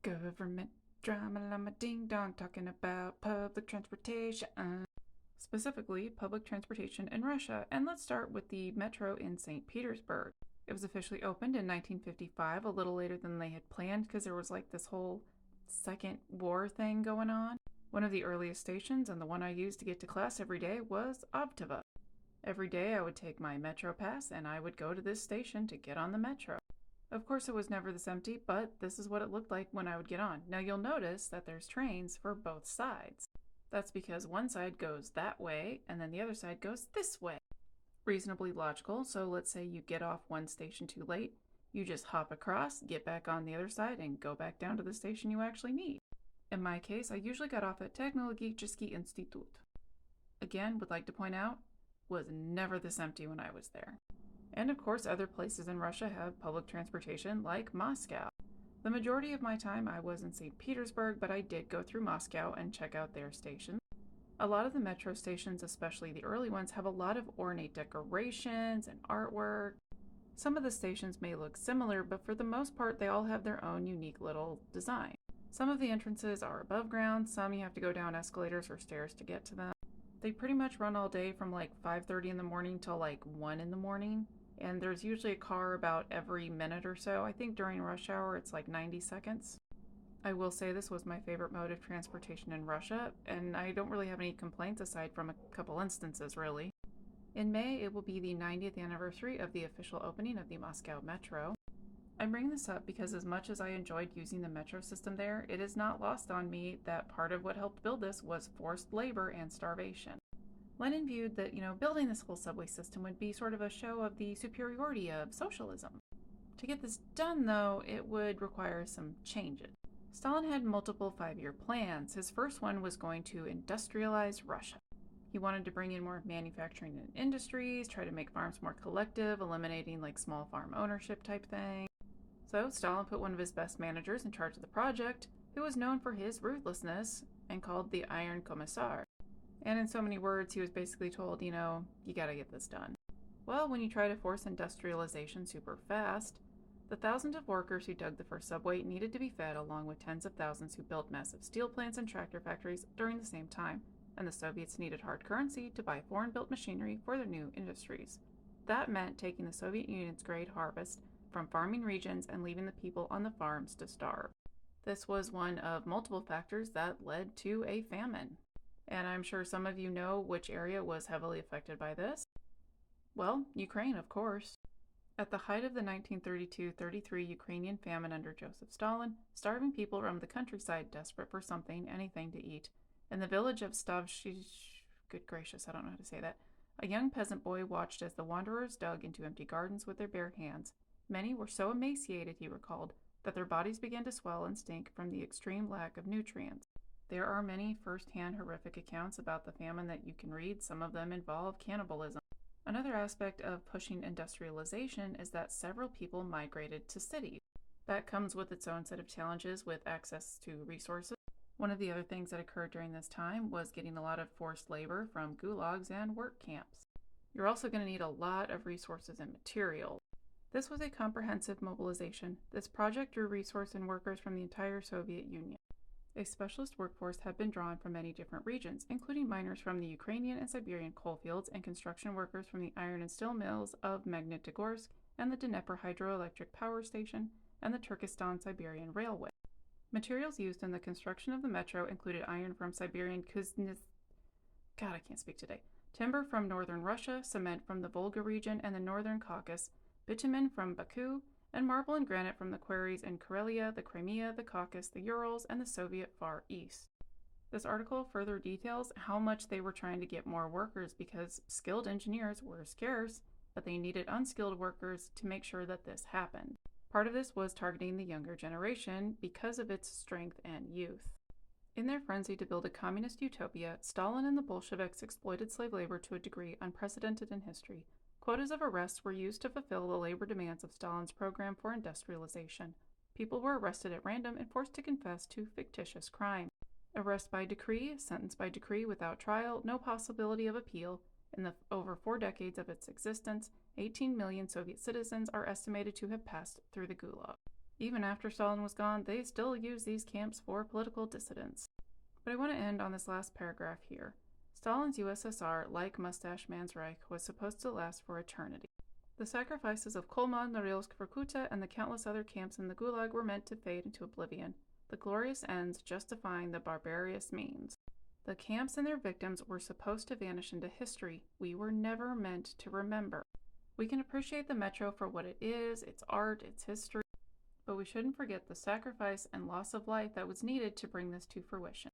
Government drama llama ding dong talking about public transportation. Specifically, public transportation in Russia. And let's start with the metro in St. Petersburg. It was officially opened in 1955, a little later than they had planned because there was like this whole second war thing going on. One of the earliest stations, and the one I used to get to class every day, was Avtova. Every day I would take my metro pass and I would go to this station to get on the metro. Of course, it was never this empty, but this is what it looked like when I would get on. Now you'll notice that there's trains for both sides. That's because one side goes that way and then the other side goes this way. Reasonably logical, so let's say you get off one station too late, you just hop across, get back on the other side, and go back down to the station you actually need. In my case, I usually got off at Technologicheski Institut. Again, would like to point out, was never this empty when I was there. And of course, other places in Russia have public transportation, like Moscow. The majority of my time I was in St. Petersburg, but I did go through Moscow and check out their stations. A lot of the metro stations, especially the early ones, have a lot of ornate decorations and artwork. Some of the stations may look similar, but for the most part, they all have their own unique little design. Some of the entrances are above ground, some you have to go down escalators or stairs to get to them. They pretty much run all day from like 5:30 in the morning till like 1 in the morning. And there's usually a car about every minute or so. I think during rush hour it's like 90 seconds. I will say this was my favorite mode of transportation in Russia, and I don't really have any complaints aside from a couple instances, really. In May, it will be the 90th anniversary of the official opening of the Moscow Metro. I'm bringing this up because as much as I enjoyed using the metro system there, it is not lost on me that part of what helped build this was forced labor and starvation. Lenin viewed that, building this whole subway system would be sort of a show of the superiority of socialism. To get this done, though, it would require some changes. Stalin had multiple 5-year plans. His first one was going to industrialize Russia. He wanted to bring in more manufacturing and industries, try to make farms more collective, eliminating like small farm ownership type thing. So Stalin put one of his best managers in charge of the project, who was known for his ruthlessness and called the Iron Commissar. And in so many words, he was basically told, you gotta get this done. Well, when you try to force industrialization super fast, the thousands of workers who dug the first subway needed to be fed along with tens of thousands who built massive steel plants and tractor factories during the same time, and the Soviets needed hard currency to buy foreign-built machinery for their new industries. That meant taking the Soviet Union's great harvest from farming regions and leaving the people on the farms to starve. This was one of multiple factors that led to a famine. And I'm sure some of you know which area was heavily affected by this. Well, Ukraine, of course. At the height of the 1932-33 Ukrainian famine under Joseph Stalin, starving people roamed the countryside desperate for anything to eat. In the village of Stavshish, good gracious, I don't know how to say that, a young peasant boy watched as the wanderers dug into empty gardens with their bare hands. Many were so emaciated, he recalled, that their bodies began to swell and stink from the extreme lack of nutrients. There are many first-hand horrific accounts about the famine that you can read. Some of them involve cannibalism. Another aspect of pushing industrialization is that several people migrated to cities. That comes with its own set of challenges with access to resources. One of the other things that occurred during this time was getting a lot of forced labor from gulags and work camps. You're also going to need a lot of resources and materials. This was a comprehensive mobilization. This project drew resources and workers from the entire Soviet Union. A specialist workforce had been drawn from many different regions, including miners from the Ukrainian and Siberian coalfields and construction workers from the iron and steel mills of Magnitogorsk and the Dnepr hydroelectric power station and the Turkestan-Siberian Railway. Materials used in the construction of the metro included iron from Siberian timber from northern Russia, cement from the Volga region and the northern Caucasus, bitumen from Baku, and marble and granite from the quarries in Karelia, the Crimea, the Caucasus, the Urals, and the Soviet Far East. This article further details how much they were trying to get more workers because skilled engineers were scarce, but they needed unskilled workers to make sure that this happened. Part of this was targeting the younger generation because of its strength and youth. In their frenzy to build a communist utopia, Stalin and the Bolsheviks exploited slave labor to a degree unprecedented in history. Quotas of arrests were used to fulfill the labor demands of Stalin's program for industrialization. People were arrested at random and forced to confess to fictitious crimes. Arrest by decree, sentence by decree without trial, no possibility of appeal. In the over 4 decades of its existence, 18 million Soviet citizens are estimated to have passed through the Gulag. Even after Stalin was gone, they still used these camps for political dissidents. But I want to end on this last paragraph here. Stalin's USSR, like Mustache Man's Reich, was supposed to last for eternity. The sacrifices of Colma, Norilsk, Vorkuta, and the countless other camps in the Gulag were meant to fade into oblivion, the glorious ends justifying the barbarous means. The camps and their victims were supposed to vanish into history. We were never meant to remember. We can appreciate the Metro for what it is, its art, its history, but we shouldn't forget the sacrifice and loss of life that was needed to bring this to fruition.